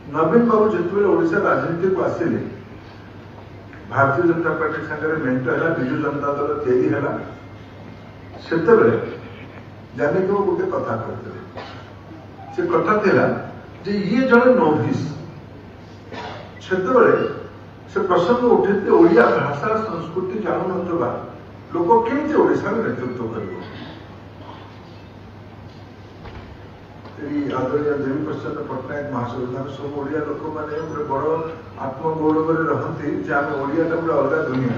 नवीन बाबू जिते ओडिशा राजनीति को आसिले भारतीय जनता पार्टी सागर मेंट है विजु जनता दल तैयारी है से जाने को गोटे कथा कहते से कथा थिला जे ये जड़े नोविस से प्रसंग उठे ओडिया भाषा संस्कृति जानू ना लोक केमी ओडिशा नेतृत्व कर आदरणीय देवी प्रसाद पट्टनायक महासंविधान सब ओडिया लोक मैंने गोटे बड़ आत्मगौरव रहती आम ओडिया गोटे अलग दुनिया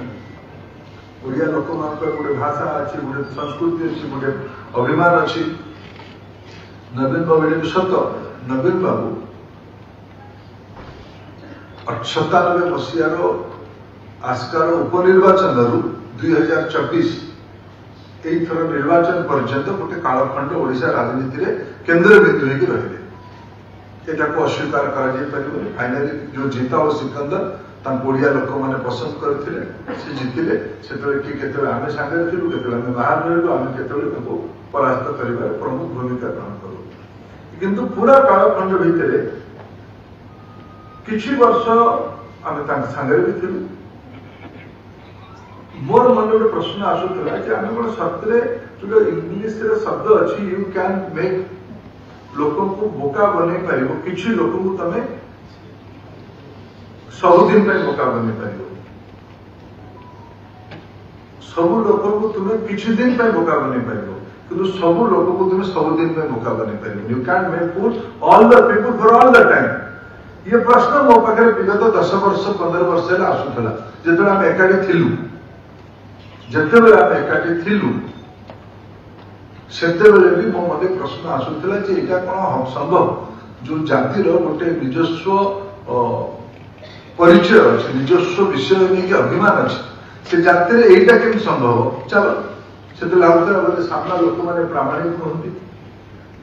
ओडिया लोक मान गोटे भाषा अच्छी गोटे संस्कृति अच्छी गोटे अभिमान अच्छी नवीन बाबू ये सत नवीन बाबू 97 मसीहार आस्कार उपनिर्वाचन 2024 थर निर्वाचन पर्यंत गोटे कालखंड ओडिशा राजनीति रे केंद्र बिंदु होगी रही को अस्वीकार कर फाइनाली जो जीता और सिकंदर ओडिया लोक मैंने पसंद करते से जीतिले से आम सागर थी के बाहर रही आम के परास्त कर प्रमुख भूमिका ग्रहण करूँ किंतु पूरा कालखंड भितर किछि वर्ष आम सागर भी थी मोर मन गोटे प्रश्न आसूला आम कौन सतरे जो इंग्लीश शब्द अच्छी यू कैन मेक लोक को बोका बन पार कि लोक को तमें सबुदिन बोका बन पार सबु लोक को तुम्हें किछि दिन बोका बन पार कि सबु लोक को तुम्हें सबुदिन बोका बन पार you can make fool all the people for all the time ये प्रश्न मो पाखे विगत 10 वर्ष 15 वर्ष आसूला जो आम एकाठी थिलु जिते आम एकाठी थिलु सेते भी मो मत प्रश्न आसूला यहाँ कौन संभव जो जातिर गोटे निजस्व परिचय अच्छे निजस्व विषय नहीं अभिमान अच्छे से जातिर यहीटा केम संभव चलो से लगुला बोले सामना लोक मैंने प्रामाणिक नुहति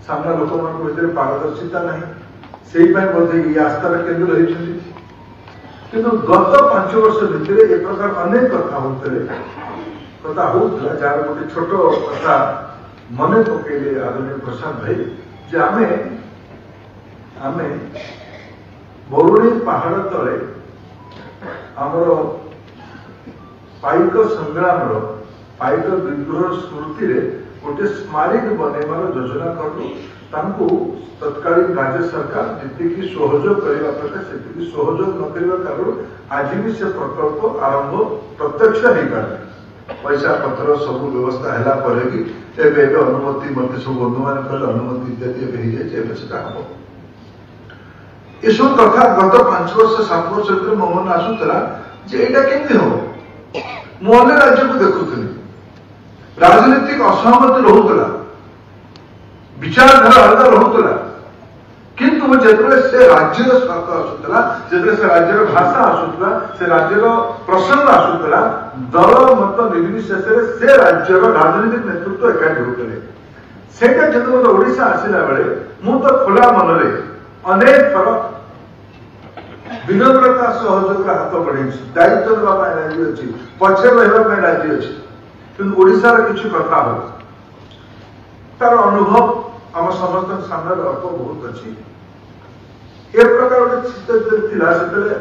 सामना लोक मान पारदर्शिता ना से बोधे ये आस्थार केन्द्र रही कि गत 5 वर्ष भितर ए प्रकार अनेक कथा होता जार गोटे छोट कथा मन पकड़े आदरणीय प्रसाद भाई जे आमे बरुणी पहाड़ तले आमर पाइक संग्राम पाइक विद्रोह स्मृति रे गोटे स्मारक बनवार योजना कलु तत्कालीन राज्य सरकार जी सहयोग करने से सहयोग न करने कारण आज भी से प्रकल्प आरंभ प्रत्यक्ष नहीं पारे पैसा पत्र सब व्यवस्था है कि अनुमति मत सब बंधु मान कहले अनुमति इत्यादि से हम ये सब कथा गत 5 वर्ष 7 वर्ष भर मो मन आसूला यहाँ केमती हम मु अन्य राज्य को देखुली राजनीतिक असहमति रोला विचारधारा अलग रोला किंतु जो से राज्यर स्वार्थ आसूला जो से राज्यर भाषा आसूला से राज्यर प्रसंग आसूला दल मत निर्विशेष से राज्यर राजनीतिक नेतृत्व एकाठी होते से ओडिशा आसला बेले मु तो खोला मन अनेक थर विनम्रता सहयोग हाथ बढ़े दायित्व देवा राजी अच्छी पछे रहा राजी अच्छी कि ओडिशार किसी कथा हो तार अनुभव आम समस्त सामने अल्प बहुत अच्छी ए प्रकार गोटे